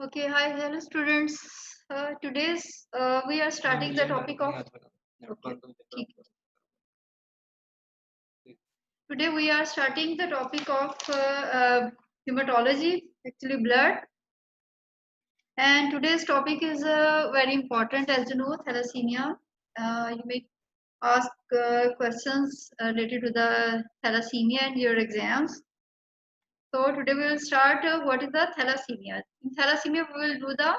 Okay, hi, hello students. Today's we are starting the topic of. Okay, ठीक है. Today we are starting the topic of hematology, actually blood. And today's topic is very important, as you know, thalassemia. You may ask questions related to the thalassemia in your exams. So today we will start what is the thalassemia. In thalassemia, we will do the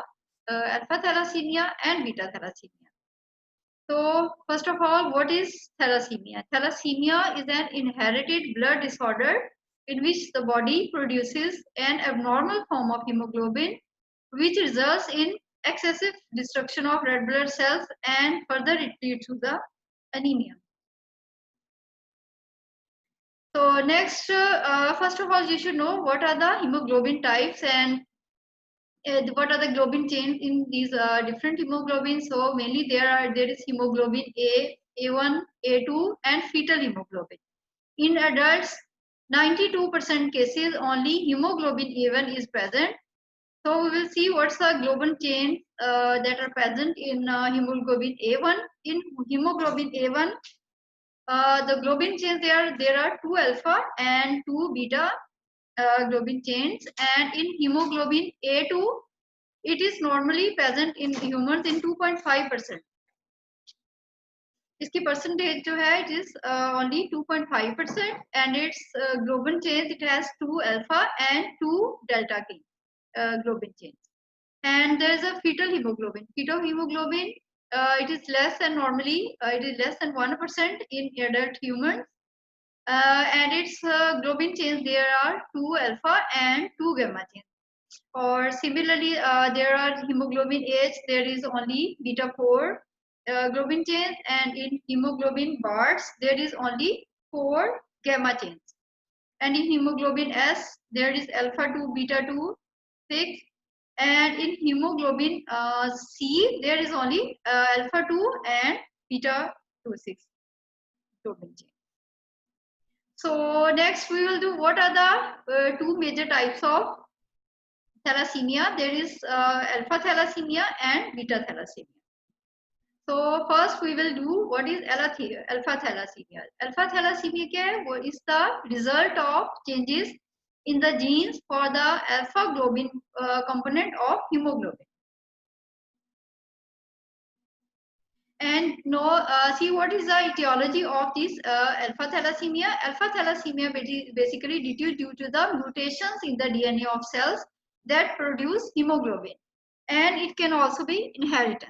alpha thalassemia and beta thalassemia. So first of all, what is thalassemia? Thalassemia is an inherited blood disorder in which the body produces an abnormal form of hemoglobin, which results in excessive destruction of red blood cells and further it leads to the anemia. So next, first of all, you should know what are the hemoglobin types and what are the globin chains in these different hemoglobins. So mainly there is hemoglobin A, A1, A2 and fetal hemoglobin. In adults, 92% cases only hemoglobin A1 is present. So we will see what's the globin chains that are present in hemoglobin A1. In hemoglobin A1, the globin chains there are 2 alpha and 2 beta globin chains, and in hemoglobin A2 it is normally present in humans in 2.5%. इसकी percentage जो है it is only 2.5%, and its globin chains it has 2 alpha and 2 delta K globin chains. And there is a fetal hemoglobin. Fetal hemoglobin it is less than normally it is less than 1% in adult humans. And its globin chains there are 2 alpha and 2 gamma chains. Or similarly, there are hemoglobin H, there is only beta 4 globin chains, and in hemoglobin Barts there is only 4 gamma chains. And in hemoglobin S there is alpha 2, beta 2, 6, and in hemoglobin C there is only alpha 2 and beta 2, 6 globin chains. So next we will do what are the two major types of thalassemia. There is alpha thalassemia and beta thalassemia. So first we will do what is alpha thalassemia. Alpha thalassemia what is the result of changes in the genes for the alpha globin component of hemoglobin. And see what is the etiology of this alpha thalassemia. Alpha thalassemia basically due to the mutations in the DNA of cells that produce hemoglobin, and it can also be inherited.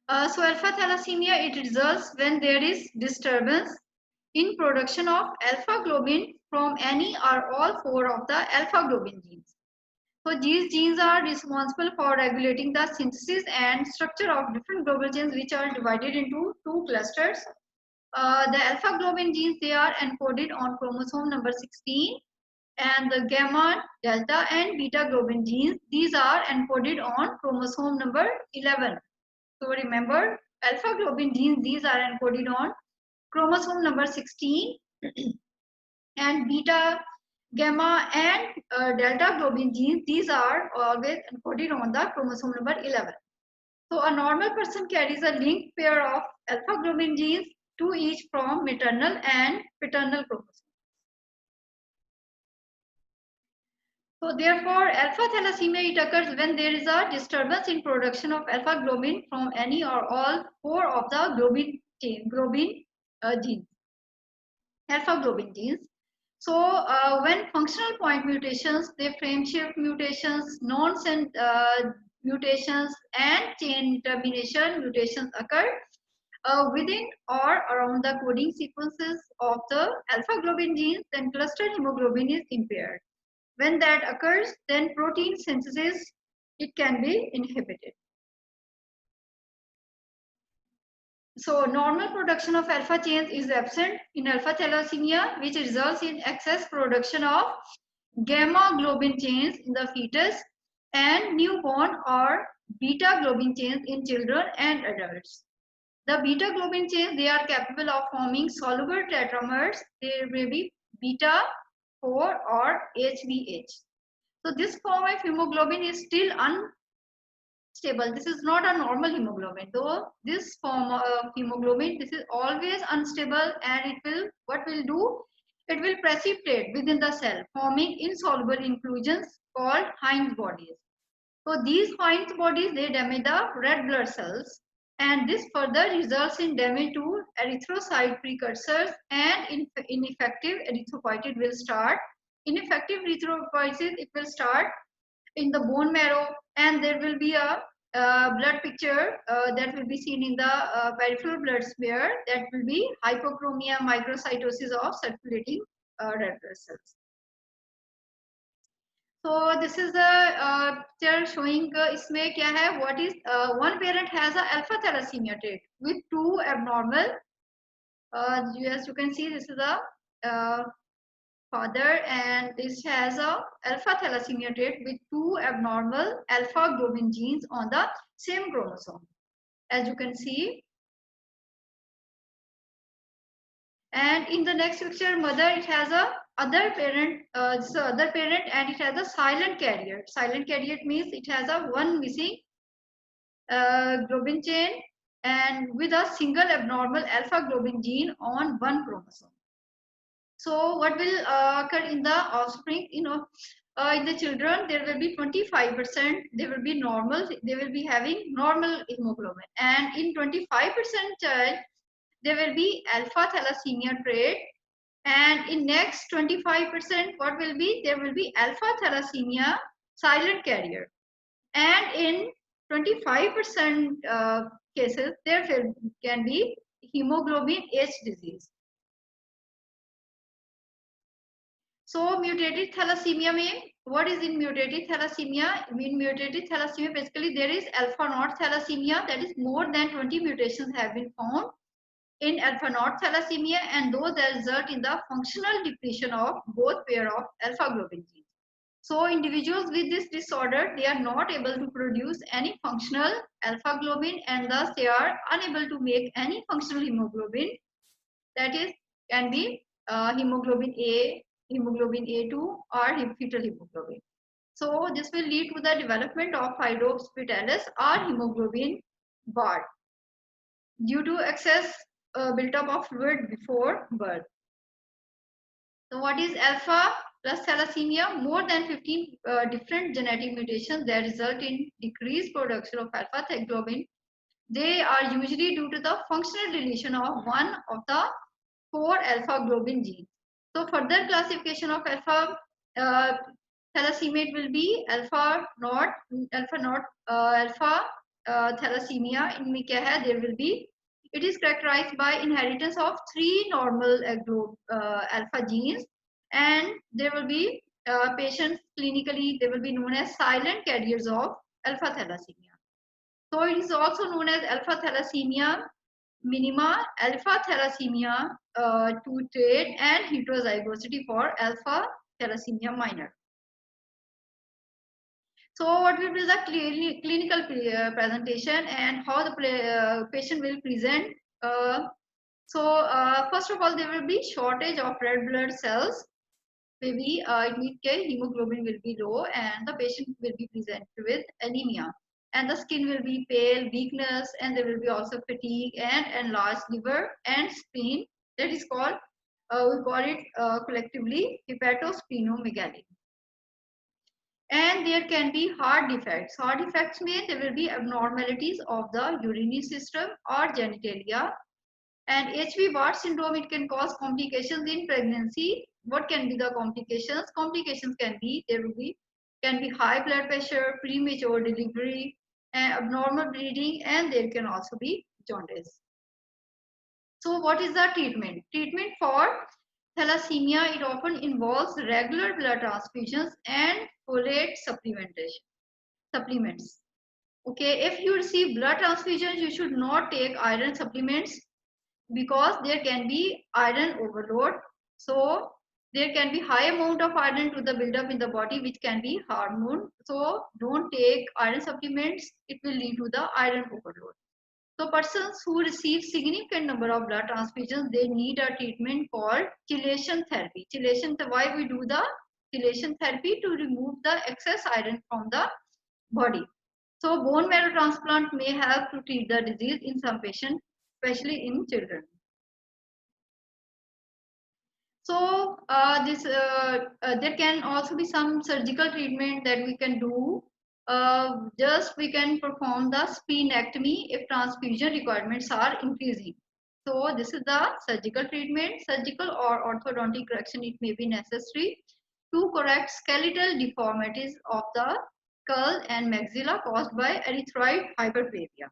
So alpha thalassemia it results when there is disturbance in production of alpha globin from any or all 4 of the alpha globin genes. So these genes are responsible for regulating the synthesis and structure of different globin genes, which are divided into 2 clusters. The alpha globin genes they are encoded on chromosome number 16, and the gamma, delta and beta globin genes these are encoded on chromosome number 11. So remember, alpha globin genes these are encoded on chromosome number 16 and beta, gamma and delta globin genes these are always encoded on the chromosome number 11. So a normal person carries a linked pair of alpha globin genes, two each from maternal and paternal chromosome. So therefore, alpha thalassemia it occurs when there is a disturbance in production of alpha globin from any or all 4 of the globin genes, alpha globin genes. So when functional point mutations, they frame shift mutations, nonsense mutations, and chain termination mutations occur within or around the coding sequences of the alpha globin genes, then clustered hemoglobin is impaired. When that occurs, then protein synthesis it can be inhibited. So normal production of alpha chains is absent in alpha thalassemia, which results in excess production of gamma globin chains in the fetus and newborn or beta globin chains in children and adults. The beta globin chains, they are capable of forming soluble tetramers. There may be beta 4 or HBH. So this form of hemoglobin is still unstable. This is not a normal hemoglobin. Though this form of hemoglobin, this is always unstable, and it will, what will do? It will precipitate within the cell, forming insoluble inclusions called Heinz bodies. So these Heinz bodies, they damage the red blood cells, and this further results in damage to erythrocyte precursors, and ineffective erythropoiesis will start. Ineffective erythropoiesis, it will start in the bone marrow, and there will be a blood picture that will be seen in the peripheral blood smear, that will be hypochromia, microcytosis of circulating red blood cells. So this is the picture showing इसमें क्या है, what is one parent has a alpha thalassemia trait with two abnormal, as you can see, this is a father, and this has a alpha thalassemia trait with two abnormal alpha globin genes on the same chromosome, as you can see. And in the next picture, mother, it has a other parent, other parent, and it has a silent carrier. Silent carrier means it has a one missing globin chain, and with a single abnormal alpha globin gene on one chromosome. So what will occur in the offspring? In the children, there will be 25%, they will be normal, they will be having normal hemoglobin, and in 25% child, there will be alpha thalassemia trait, and in next 25%, what will be? There will be alpha thalassemia silent carrier, and in 25% cases, there can be hemoglobin H disease. So mutated thalassemia mean, what is in mutated thalassemia? In mutated thalassemia, basically there is alpha naught thalassemia, that is more than 20 mutations have been found in alpha naught thalassemia, and those that result in the functional depletion of both pair of alpha globin genes. So individuals with this disorder, they are not able to produce any functional alpha globin, and thus they are unable to make any functional hemoglobin, that is can be hemoglobin A, hemoglobin A2, or fetal hemoglobin. So this will lead to the development of hydrospitalis or hemoglobin bar due to excess buildup of fluid before birth. So what is alpha plus thalassemia? More than 15 different genetic mutations that result in decreased production of alpha globin. They are usually due to the functional deletion of one of the 4 alpha globin genes. So further classification of alpha thalassemia will be alpha thalassemia. इनमें क्या है? There will be, it is characterized by inheritance of 3 normal alpha genes, and there will be patients clinically, they will be known as silent carriers of alpha thalassemia. So it is also known as alpha thalassemia minima, alpha thalassemia 2 trait, and heterozygosity for alpha thalassemia minor. So what will be the clinical presentation and how the patient will present? First of all, there will be shortage of red blood cells. Maybe it means hemoglobin will be low, and the patient will be presented with anemia, and the skin will be pale, weakness, and there will be also fatigue and enlarged liver and spleen. That is called, we call it collectively hepatosplenomegaly. And there can be heart defects. Heart defects mean there will be abnormalities of the urinary system or genitalia. And HB-Bart syndrome, it can cause complications in pregnancy. What can be the complications? Complications can be, can be high blood pressure, premature delivery, abnormal bleeding, and there can also be jaundice. So what is the treatment? Treatment for thalassemia, it often involves regular blood transfusions and folate supplements. Okay, if you receive blood transfusions, you should not take iron supplements because there can be iron overload. So there can be high amount of iron to the buildup in the body, which can be harmful. So don't take iron supplements, it will lead to the iron overload. So persons who receive significant number of blood transfusions, they need a treatment called chelation therapy. Chelation, why we do the chelation therapy? To remove the excess iron from the body. So bone marrow transplant may help to treat the disease in some patients, especially in children. So there can also be some surgical treatment that we can do. Just we can perform the splenectomy if transfusion requirements are increasing. So this is the surgical treatment. Surgical or orthodontic correction, it may be necessary to correct skeletal deformities of the skull and maxilla caused by erythroid hyperplasia.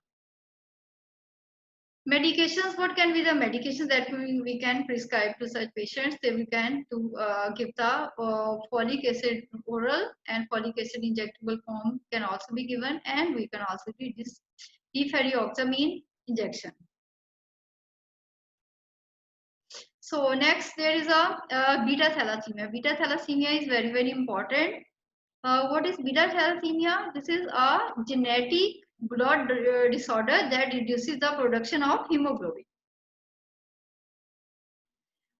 Medications, what can be the medications that we can prescribe to such patients? That we can give the folic acid oral and folic acid injectable form can also be given, and we can also give this deferrioxamine injection. So next there is a beta thalassemia. Beta thalassemia is very, very important. What is beta thalassemia? This is a genetic blood disorder that reduces the production of hemoglobin.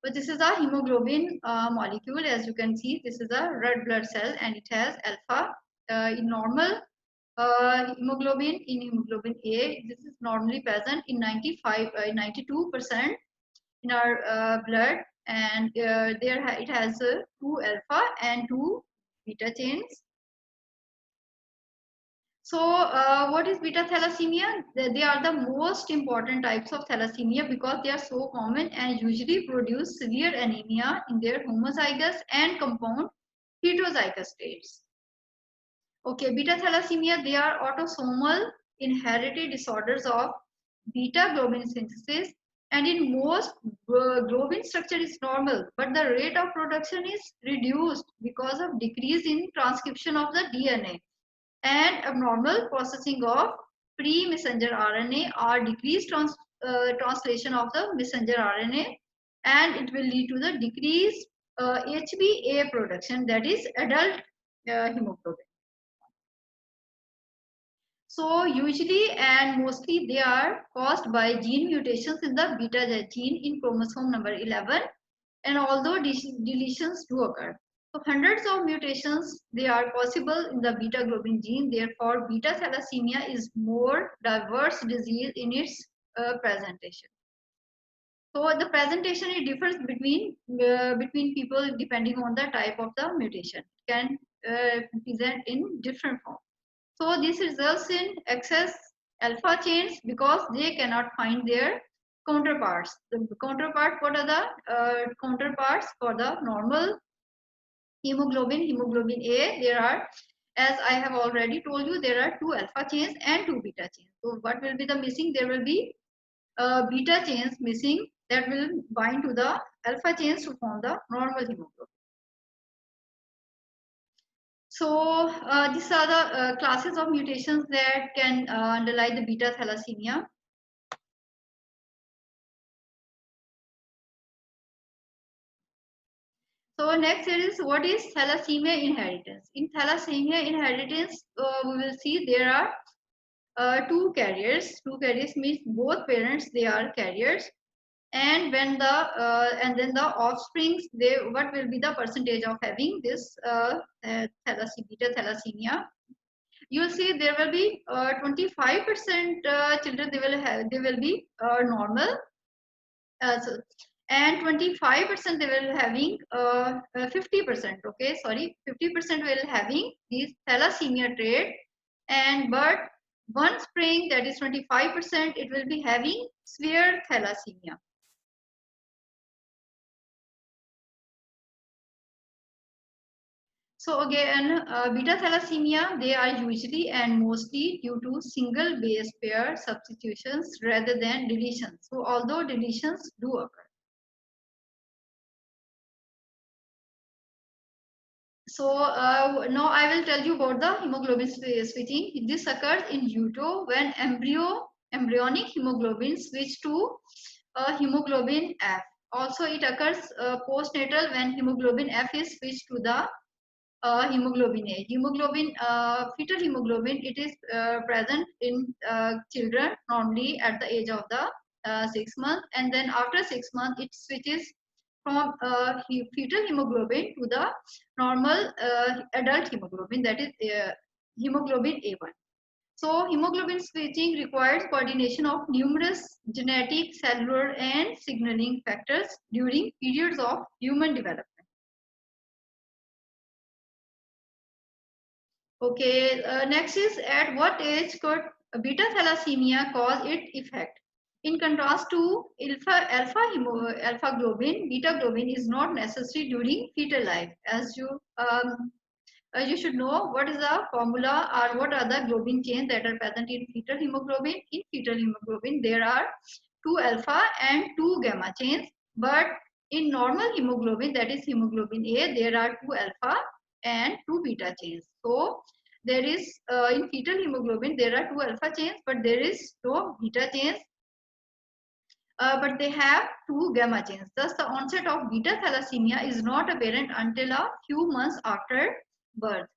But this is a hemoglobin molecule. As you can see, this is a red blood cell and it has alpha. In normal hemoglobin, in hemoglobin A, this is normally present in 92% in our blood, and there it has 2 alpha and 2 beta chains. So what is beta thalassemia? They are the most important types of thalassemia because they are so common and usually produce severe anemia in their homozygous and compound heterozygous states. Okay, beta thalassemia, they are autosomal inherited disorders of beta globin synthesis, and in most globin structure is normal, but the rate of production is reduced because of decrease in transcription of the DNA and abnormal processing of pre-messenger RNA or decreased translation of the messenger RNA, and it will lead to the decreased HbA production, that is adult hemoglobin. So usually and mostly they are caused by gene mutations in the beta gene in chromosome number 11, and although deletions do occur. So hundreds of mutations, they are possible in the beta globin gene. Therefore, beta thalassemia is more diverse disease in its presentation. So the presentation, it differs between people depending on the type of the mutation. It can present in different forms. So this results in excess alpha chains because they cannot find their counterparts. The counterpart, what are the counterparts for the normal hemoglobin? Hemoglobin A, there are, as I have already told you, there are 2 alpha chains and 2 beta chains. So what will be the missing? There will be beta chains missing that will bind to the alpha chains to form the normal hemoglobin. So these are the classes of mutations that can underlie the beta thalassemia. So next is what is thalassemia inheritance. In thalassemia inheritance, we will see there are 2 carriers. 2 carriers means both parents, they are carriers. And when the and then the offsprings, they, what will be the percentage of having this beta thalassemia? You'll see there will be 25% children, they will be normal, and 25% they will having 50%. Okay, sorry, 50% will having these thalassemia trait, and but one spring, that is 25%, it will be having severe thalassemia. So again, beta thalassemia, they are usually and mostly due to single base pair substitutions rather than deletions. So although deletions do occur. So now I will tell you about the hemoglobin switching. This occurs in utero when embryonic hemoglobin switch to hemoglobin F. Also it occurs postnatal when hemoglobin F is switched to the hemoglobin A. Fetal hemoglobin, it is present in children normally at the age of the 6 months, and then after 6 months it switches from fetal hemoglobin to the normal adult hemoglobin, that is hemoglobin A1. So hemoglobin switching requires coordination of numerous genetic, cellular, and signaling factors during periods of human development. Okay, next is at what age could beta thalassemia cause its effect? In contrast to alpha globin, beta globin is not necessary during fetal life. As you should know what is the formula or what are the globin chains that are present in fetal hemoglobin. In fetal hemoglobin, there are 2 alpha and 2 gamma chains, but in normal hemoglobin, that is hemoglobin A, there are 2 alpha and 2 beta chains. So there is in fetal hemoglobin there are 2 alpha chains, but there is no beta chains, but they have 2 gamma chains. Thus, the onset of beta thalassemia is not apparent until a few months after birth,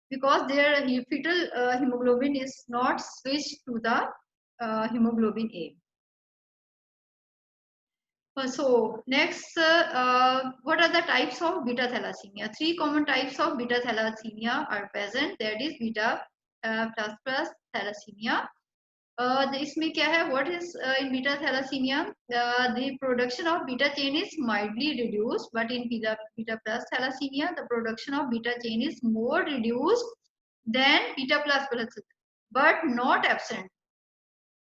because their fetal hemoglobin is not switched to the hemoglobin A. So next, what are the types of beta thalassemia? 3 common types of beta thalassemia are present. That is beta plus thalassemia. इसमें क्या है? What is in beta thalassemia? The production of beta chain is mildly reduced, but in beta plus thalassemia, the production of beta chain is more reduced than beta plus, but not absent.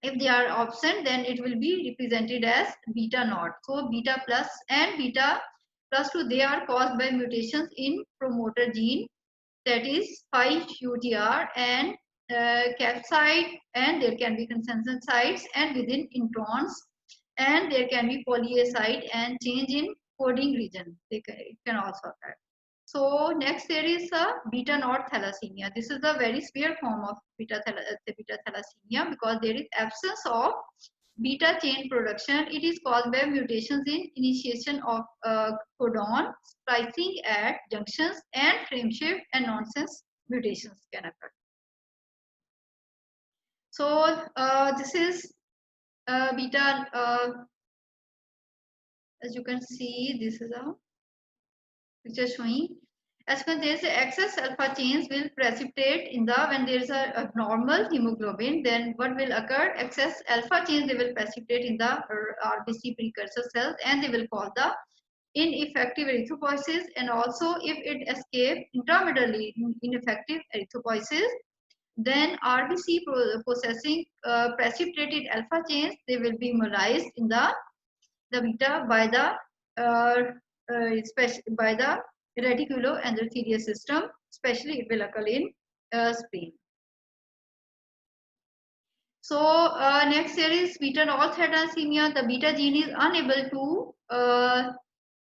If they are absent, then it will be represented as beta naught. So beta plus and beta plus 2, they are caused by mutations in promoter gene, that is 5-UTR and capsid, and there can be consensus sites and within introns, and there can be poly-A site and change in coding region. It can also occur. So next there is a beta naught thalassemia. This is the very severe form of beta thalassemia, because there is absence of beta chain production. It is caused by mutations in initiation of codon, splicing at junctions, and frame shift and nonsense mutations can occur. So this is beta. As you can see, this is a picture showing. As when there is excess alpha chains will precipitate in the, when there is a normal hemoglobin, then what will occur? Excess alpha chains, they will precipitate in the RBC precursor cells, and they will cause the ineffective erythropoiesis. And also if it escape intramedullary ineffective erythropoiesis, then RBC processing precipitated alpha chains, they will be mobilized in the beta by the by the reticuloendothelial system, especially it will occur in spleen. So next here is beta naught thalassemia. The beta gene is unable to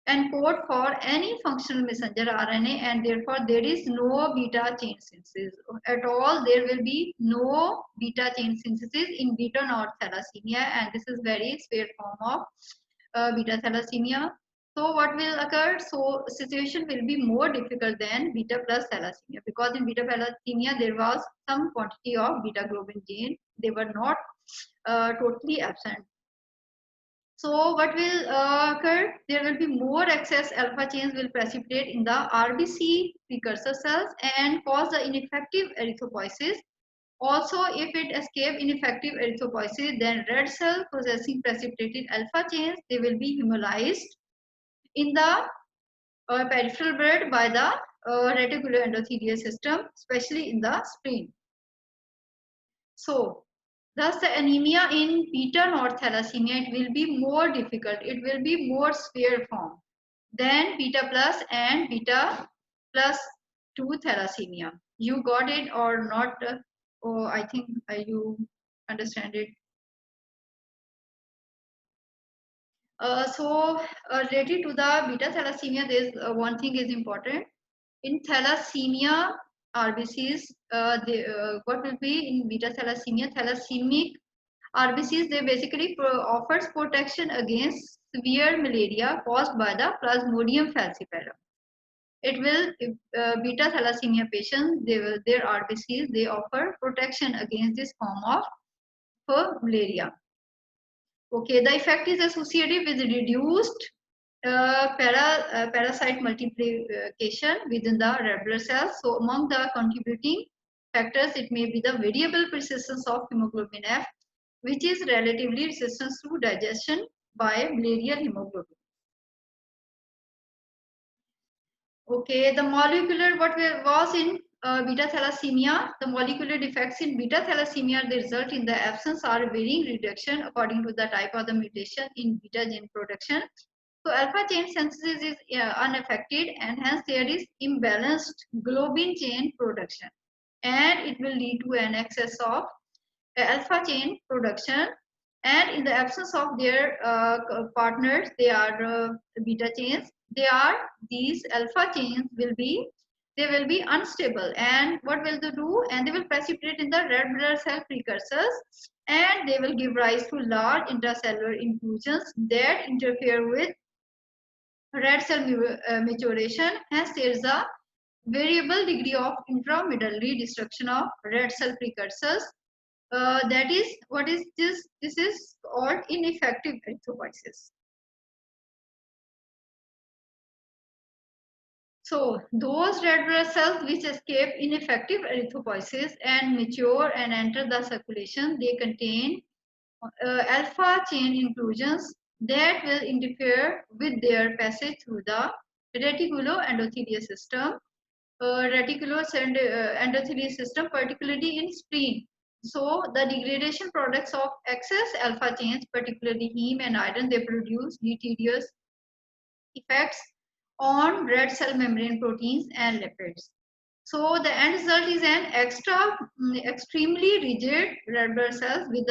encode for any functional messenger RNA, and therefore there is no beta chain synthesis at all. There will be no beta chain synthesis in beta naught thalassemia, and this is very severe form of beta thalassemia. So what will occur? So situation will be more difficult than beta plus thalassemia, because in beta thalassemia there was some quantity of beta globin gene. They were not totally absent. So what will occur? There will be more excess alpha chains will precipitate in the RBC precursor cells and cause the ineffective erythropoiesis. Also, if it escape ineffective erythropoiesis, then red cell possessing precipitated alpha chains, they will be hemolyzed in the peripheral blood by the reticuloendothelial system, especially in the spleen. So thus the anemia in beta naught thalassemia, it will be more difficult. It will be more severe form than beta plus and beta plus 2 thalassemia. You got it or not? Oh, I think you understand it. So related to the beta thalassemia, there is one thing is important. In thalassemia RBCs, what will be in beta thalassemia? Thalassemic RBCs, they basically offers protection against severe malaria caused by the Plasmodium falciparum. It will, beta thalassemia patients, their RBCs, they offer protection against this form of malaria. Okay, the effect is associated with reduced parasite multiplication within the red blood cells. So among the contributing factors, it may be the variable persistence of hemoglobin F, which is relatively resistant to digestion by malarial hemoglobin. Okay, the molecular, what was in beta thalassemia, the molecular defects in beta thalassemia, they result in the absence or varying reduction according to the type of the mutation in beta gene production. So alpha chain synthesis is unaffected, and hence there is imbalanced globin chain production, and it will lead to an excess of alpha chain production. And in the absence of their partners, they are beta chains. These alpha chains will be, they will be unstable, and what will they do? And they will precipitate in the red blood cell precursors, and they will give rise to large intracellular inclusions that interfere with red cell maturation. Hence there is a variable degree of intramedullary destruction of red cell precursors. That is, what is this? This is called ineffective erythropoiesis. So those red blood cells which escape ineffective erythropoiesis and mature and enter the circulation, they contain alpha chain inclusions that will interfere with their passage through the reticuloendothelial system, reticuloendothelial system, particularly in spleen. So the degradation products of excess alpha chains, particularly heme and iron, they produce deleterious effects on red cell membrane proteins and lipids. So the end result is an extremely rigid red blood cells with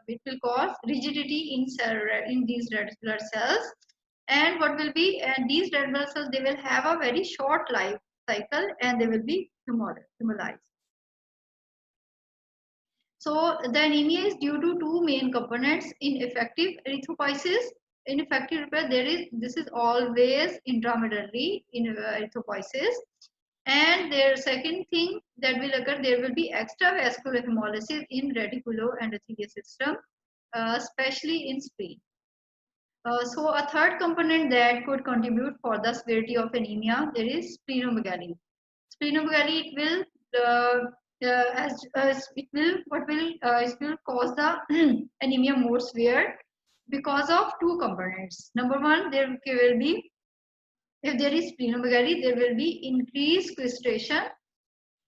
it will cause rigidity in these red blood cells. And what will be, and these red blood cells, they will have a very short life cycle, and they will be hemolyzed. So the anemia is due to two main components: ineffective erythropoiesis. Ineffective repair, this is always intramedullary in erythropoiesis. And their second thing that will occur, there will be extravascular hemolysis in reticuloendothelial system, especially in spleen. So a third component that could contribute for the severity of anemia, there is splenomegaly. Splenomegaly, it will it will cause the anemia more severe because of two components. Number one, there will be, if there is splenomegaly, there will be increased crystallization,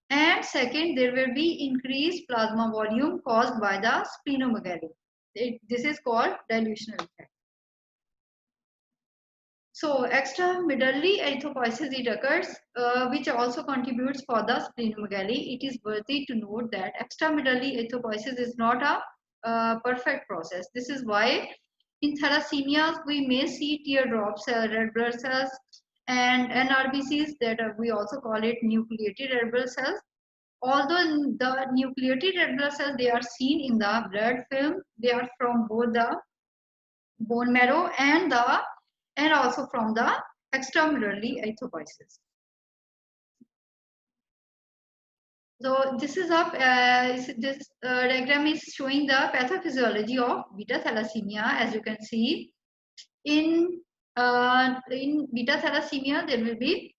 and second, there will be increased plasma volume caused by the splenomegaly. This is called dilutional effect. So extramedullary erythropoiesis, it occurs, which also contributes for the splenomegaly. It is worthy to note that extramedullary erythropoiesis is not a perfect process. This is why in thalassemias we may see teardrops, red blood cells, and NRBCs, that we also call it nucleated red blood cells. Although the nucleated red blood cells, they are seen in the blood film, they are from both the bone marrow and also from the extramedullary erythropoiesis. So this is this diagram is showing the pathophysiology of beta thalassemia. As you can see, in beta thalassemia, there will be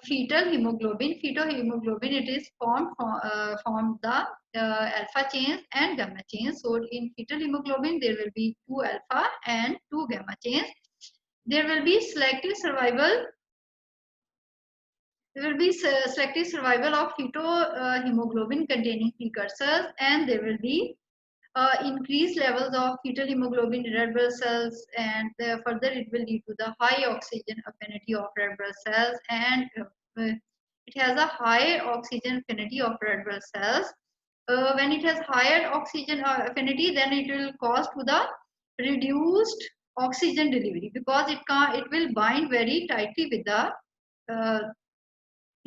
fetal hemoglobin. Fetal hemoglobin, it is formed from the alpha chains and gamma chains. So in fetal hemoglobin, there will be 2 alpha and 2 gamma chains. There will be selective survival. There will be selective survival of fetal hemoglobin containing precursors, and there will be increased levels of fetal hemoglobin in red blood cells, and further it will lead to the high oxygen affinity of red blood cells, and it has a higher oxygen affinity of red blood cells. When it has higher oxygen affinity, then it will cause to the reduced oxygen delivery, because it will bind very tightly with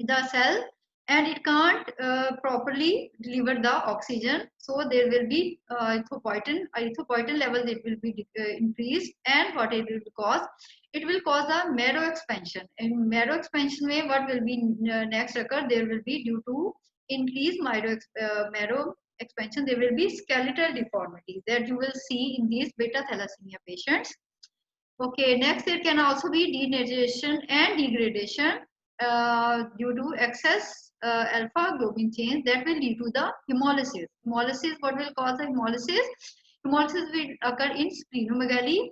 the cell, and it can't properly deliver the oxygen, so there will be erythropoietin levels, it will be increased, and what it will cause, it will cause a marrow expansion. In marrow expansion way, what will be next occur, there will be, due to increased marrow expansion, there will be skeletal deformities that you will see in these beta thalassemia patients. Okay, next there can also be degeneration and degradation due to excess alpha globin chains that will lead to the hemolysis. Hemolysis, what will cause the hemolysis? Hemolysis will occur in splenomegaly,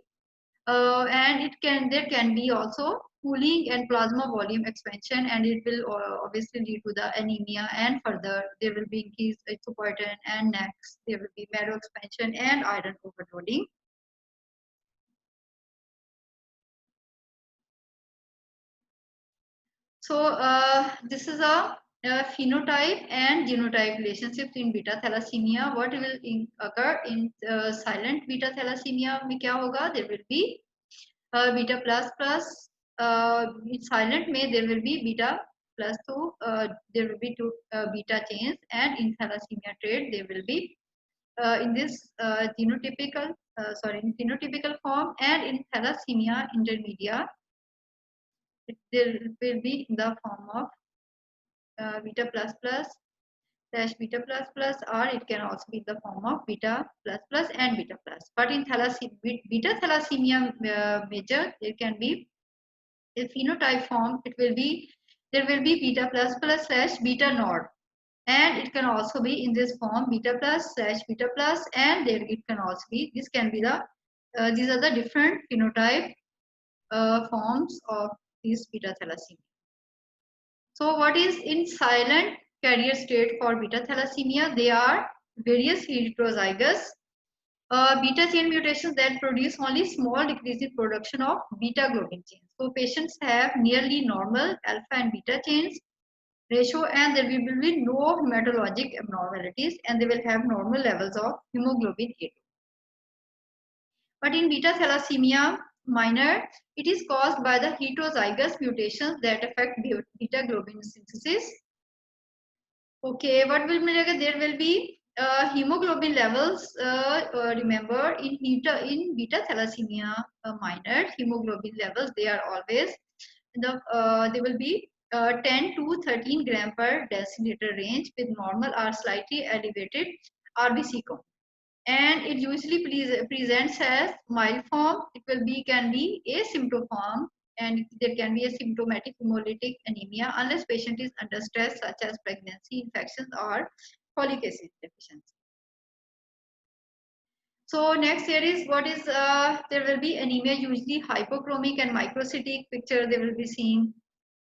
and there can be also cooling and plasma volume expansion, and it will obviously lead to the anemia, and further there will be increased erythropoietin, and next there will be marrow expansion and iron overloading. So this is a phenotype and genotype relationships in beta thalassemia. What will occur in silent beta thalassemia? में क्या होगा? There will be beta plus plus. In silent में there will be beta plus 2. There will be 2 beta chains, and in thalassemia trait there will be in this genotypical in phenotypical form, and in thalassemia intermedia there will be in the form of beta plus plus dash beta plus plus, or it can also be in the form of beta plus plus and beta plus. But in beta thalassemia major, there can be a phenotype form. There will be beta plus plus slash beta nod, and it can also be in this form beta plus slash beta plus, and there it can also be, this can be the these are the different phenotype forms of this beta thalassemia. So what is in silent carrier state for beta thalassemia? They are various heterozygous beta chain mutations that produce only small decrease in production of beta globin chains. So patients have nearly normal alpha and beta chains ratio, and there will be no hematologic abnormalities, and they will have normal levels of hemoglobin A2. But in beta thalassemia minor, it is caused by the heterozygous mutations that affect beta globin synthesis. Okay, what will milega? There will be hemoglobin levels. Remember, in beta thalassemia minor, hemoglobin levels, they are always they will be 10 to 13 gram per deciliter range, with normal or slightly elevated RBC count. And it usually presents as mild form. It can be asymptoform, and there can be asymptomatic hemolytic anemia unless patient is under stress, such as pregnancy, infections, or folic acid deficiency. So next here is what is there will be anemia, usually hypochromic and microcytic picture they will be seeing,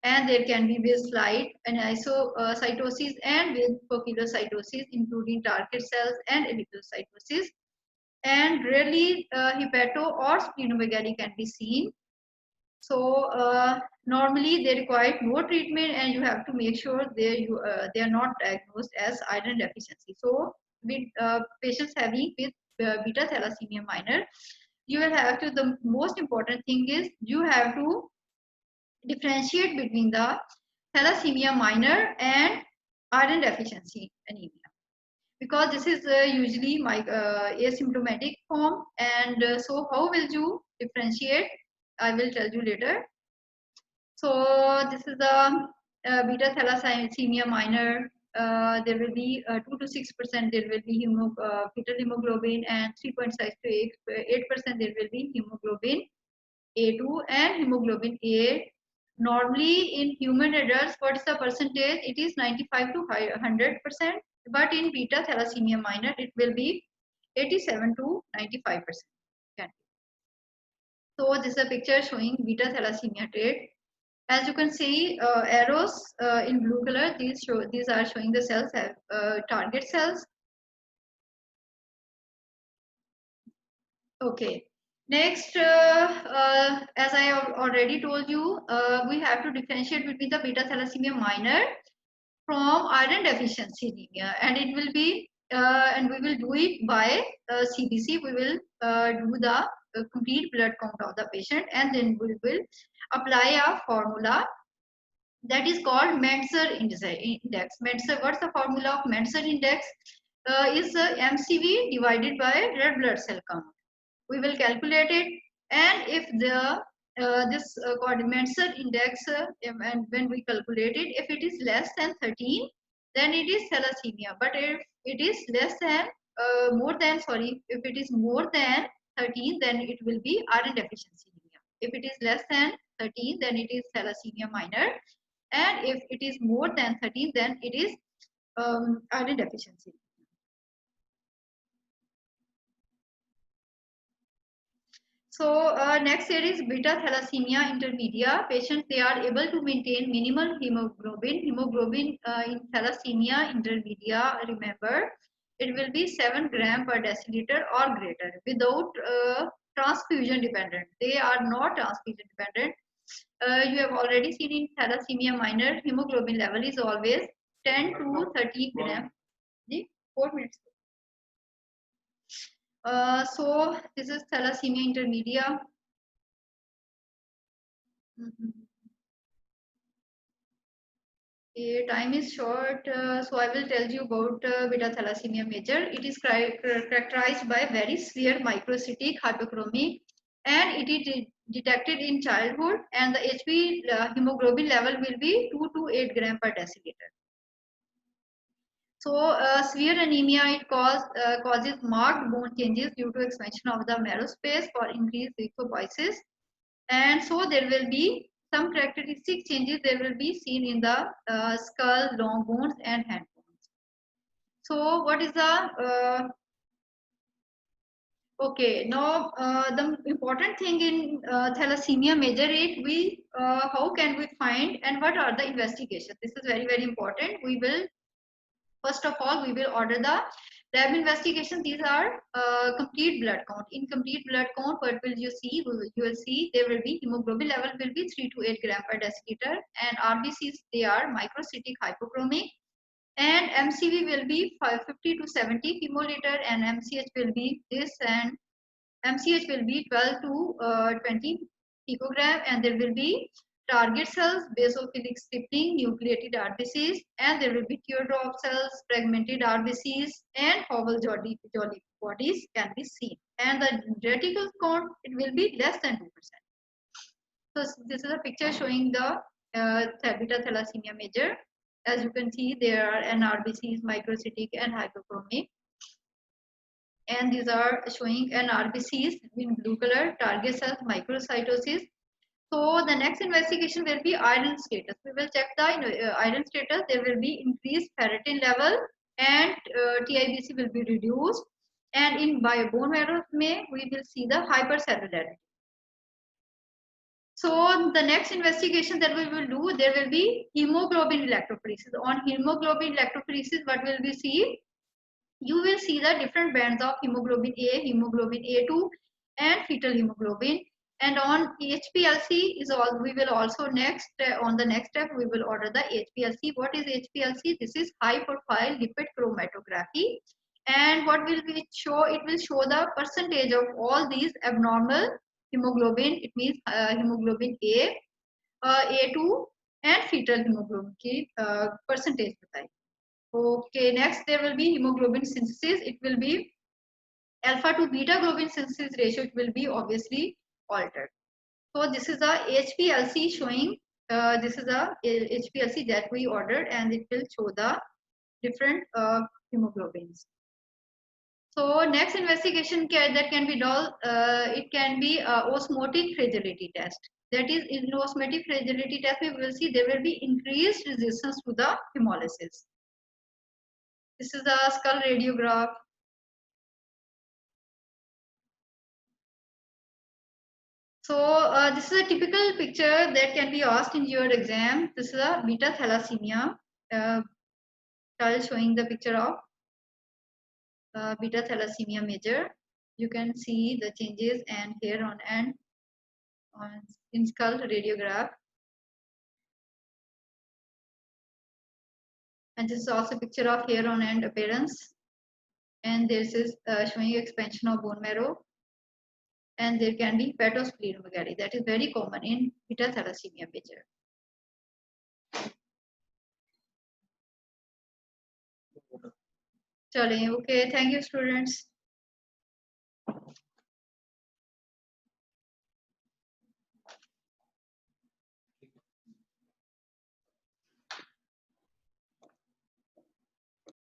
and there can be with slight anisocytosis and with poikilocytosis, including target cells and erythrocytosis, and rarely hepato or splenomegaly can be seen. So normally they require no treatment, and you have to make sure they are not diagnosed as iron deficiency. So with patients having with beta thalassemia minor, you will have to, the most important thing is you have to differentiate between the thalassemia minor and iron deficiency anemia, because this is usually my asymptomatic form, and so how will you differentiate, I will tell you later. So this is the beta thalassemia minor. There will be 2 to 6%. There will be fetal hemoglobin, and 3.6 to 8%. There will be hemoglobin A2 and hemoglobin A. Normally in human adults, what is the percentage? It is 95 to 100%. But in beta thalassemia minor, it will be 87 to 95%. So this is a picture showing beta thalassemia trait. As you can see, arrows in blue color, these are showing the cells have target cells. Okay. Next, as I have already told you, we have to differentiate between the beta thalassemia minor from iron deficiency anemia, and it will be and we will do it by CBC. We will do the complete blood count of the patient, and then we will apply a formula That is called Mentzer index. Mentzer, what's the formula of Mentzer index? Is MCV divided by red blood cell count. We will calculate it, and if the this Mentzer index and when we calculate it, if it is less than 13, then it is thalassemia. But if it is less than more than, sorry, if it is more than 13, then it will be iron deficiency anemia. If it is less than 13, then it is thalassemia minor, and if it is more than 13, then it is iron deficiency. So next here is beta thalassemia intermedia. Patients, they are able to maintain minimal hemoglobin. Hemoglobin in thalassemia intermedia, remember, it will be 7 gram per deciliter or greater without transfusion dependent. They are not transfusion dependent. You have already seen in thalassemia minor, hemoglobin level is always 10 to 30 gram. 4 minutes. So this is thalassemia intermedia. Time is short, so I will tell you about beta thalassemia major. It is characterized by very severe microcytic hypochromic, and it is detected in childhood, and the HB hemoglobin level will be 2 to 8 gram per deciliter. So severe anemia, it causes marked bone changes due to expansion of the marrow space for increased erythropoiesis, and so there will be some characteristic changes there will be seen in the skull, long bones, and hand bones. So what is the okay, now the important thing in thalassemia major, it we how can we find and what are the investigations? This is very important. We will, first of all, we will order the lab investigation. These are complete blood count. In complete blood count, what will you see? You will see there will be hemoglobin level will be 3 to 8 gram per deciliter, and RBCs, they are microcytic hypochromic, and MCV will be 550 to 70 femoliter, and MCH will be this, and MCH will be 12 to 20 picogram, and there will be target cells, basophilic stippling, nucleated RBCs, and there will be teardrop cells, fragmented RBCs, and Howell jolly bodies can be seen. And the reticle count, it will be less than 2%. So this is a picture showing the beta thalassemia major. As you can see, there are NRBCs, microcytic and hypochromic, and these are showing NRBCs in blue color, target cells, microcytosis. So the next investigation will be iron status. We will check the iron status. There will be increased ferritin level, and TIBC will be reduced. And in bone marrow, we will see the hypercellularity. So the next investigation that we will do, there will be hemoglobin electrophoresis. On hemoglobin electrophoresis, what will we see? You will see the different bands of hemoglobin A, hemoglobin A2, and fetal hemoglobin. And on HPLC is all. We will also next on the next step we will order the HPLC. What is HPLC? This is high profile lipid chromatography. And what will it show? It will show the percentage of all these abnormal hemoglobin. It means hemoglobin A, A2, and fetal hemoglobin की percentage बताई. Okay, next there will be hemoglobin synthesis. It will be alpha to beta globin synthesis ratio. It will be obviously altered. So this is a HPLC showing. This is a HPLC that we ordered, and it will show the different hemoglobins. So next investigation that can be done, it can be osmotic fragility test. That is, in osmotic fragility test, we will see there will be increased resistance to the hemolysis. This is a skull radiograph. So this is a typical picture that can be asked in your exam. This is a beta thalassemia. Child showing the picture of beta thalassemia major. You can see the changes and here on end on in skull radiograph. And this is also a picture of hair on end appearance. And this is showing expansion of bone marrow. And there can be hepatosplenomegaly. That is very common in beta thalassemia major. चलें, okay, thank you students.